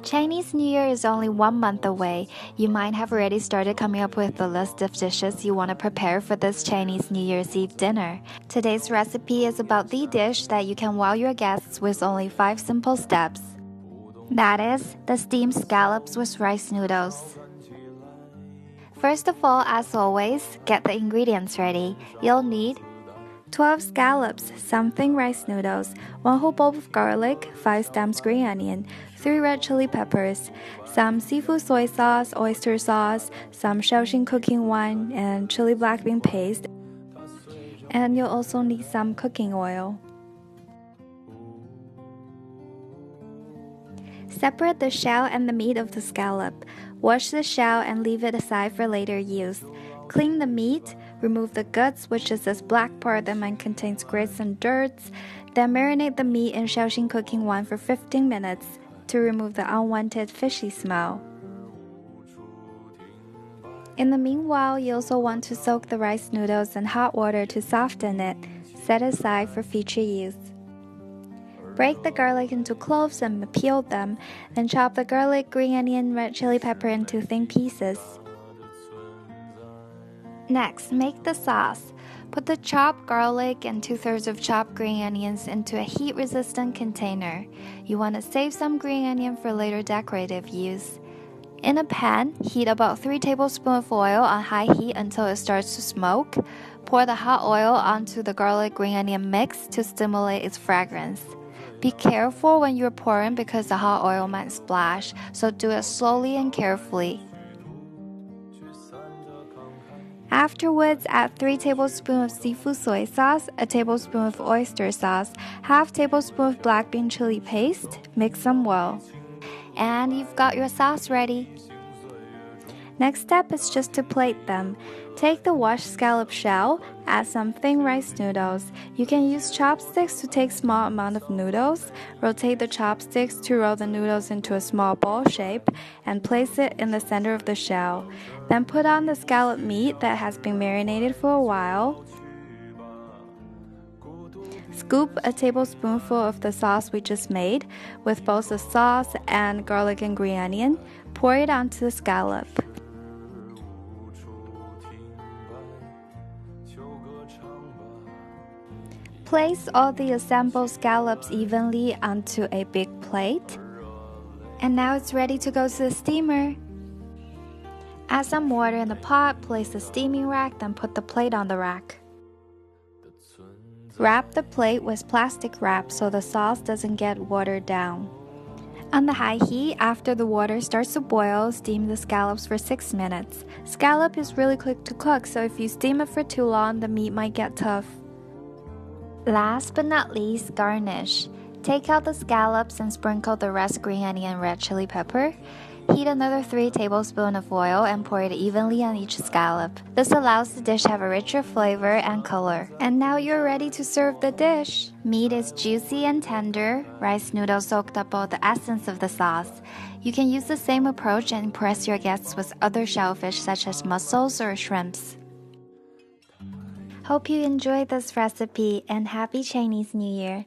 Chinese New Year is only 1 month away. You might have already started coming up with a list of dishes you want to prepare for this Chinese New Year's Eve dinner. Today's recipe is about the dish that you can wow your guests with only 5 simple steps. That is, the steamed scallops with rice noodles. First of all, as always, get the ingredients ready. You'll need 12 scallops, some thin rice noodles, 1 whole bulb of garlic, 5 stems green onion, 3 red chili peppers, some seafood soy sauce, oyster sauce, some Shaoxing cooking wine, and chili black bean paste. And you'll also need some cooking oil. Separate the shell and the meat of the scallop. Wash the shell and leave it aside for later use. Clean the meat, remove the guts, which is this black part that might contain grits and dirts. Then marinate the meat in Shaoxing cooking wine for 15 minutes to remove the unwanted fishy smell. In the meanwhile, you also want to soak the rice noodles in hot water to soften it, set aside for future use. Break the garlic into cloves and peel them, then chop the garlic, green onion, red chili pepper into thin pieces. Next, make the sauce. Put the chopped garlic and 2/3 of chopped green onions into a heat-resistant container. You want to save some green onion for later decorative use. In a pan, heat about 3 tablespoons of oil on high heat until it starts to smoke. Pour the hot oil onto the garlic green onion mix to stimulate its fragrance. Be careful when you're pouring because the hot oil might splash, so do it slowly and carefully. Afterwards, add 3 tablespoons of seafood soy sauce, a tablespoon of oyster sauce, half tablespoon of black bean chili paste. Mix them well. And you've got your sauce ready. Next step is just to plate them. Take the washed scallop shell, add some thin rice noodles. You can use chopsticks to take small amount of noodles. Rotate the chopsticks to roll the noodles into a small ball shape and place it in the center of the shell. Then put on the scallop meat that has been marinated for a while. Scoop a tablespoonful of the sauce we just made with both the sauce and garlic and green onion. Pour it onto the scallop. Place all the assembled scallops evenly onto a big plate. And now it's ready to go to the steamer. Add some water in the pot, place the steaming rack, then put the plate on the rack. Wrap the plate with plastic wrap so the sauce doesn't get watered down. On the high heat, after the water starts to boil, steam the scallops for 6 minutes. Scallop is really quick to cook, so if you steam it for too long, the meat might get tough. Last but not least, garnish. Take out the scallops and sprinkle the rest green onion and red chili pepper. Heat another 3 tablespoons of oil and pour it evenly on each scallop. This allows the dish to have a richer flavor and color. And now you're ready to serve the dish. Meat is juicy and tender. Rice noodles soaked up all the essence of the sauce. You can use the same approach and impress your guests with other shellfish such as mussels or shrimps. Hope you enjoyed this recipe and happy Chinese New Year!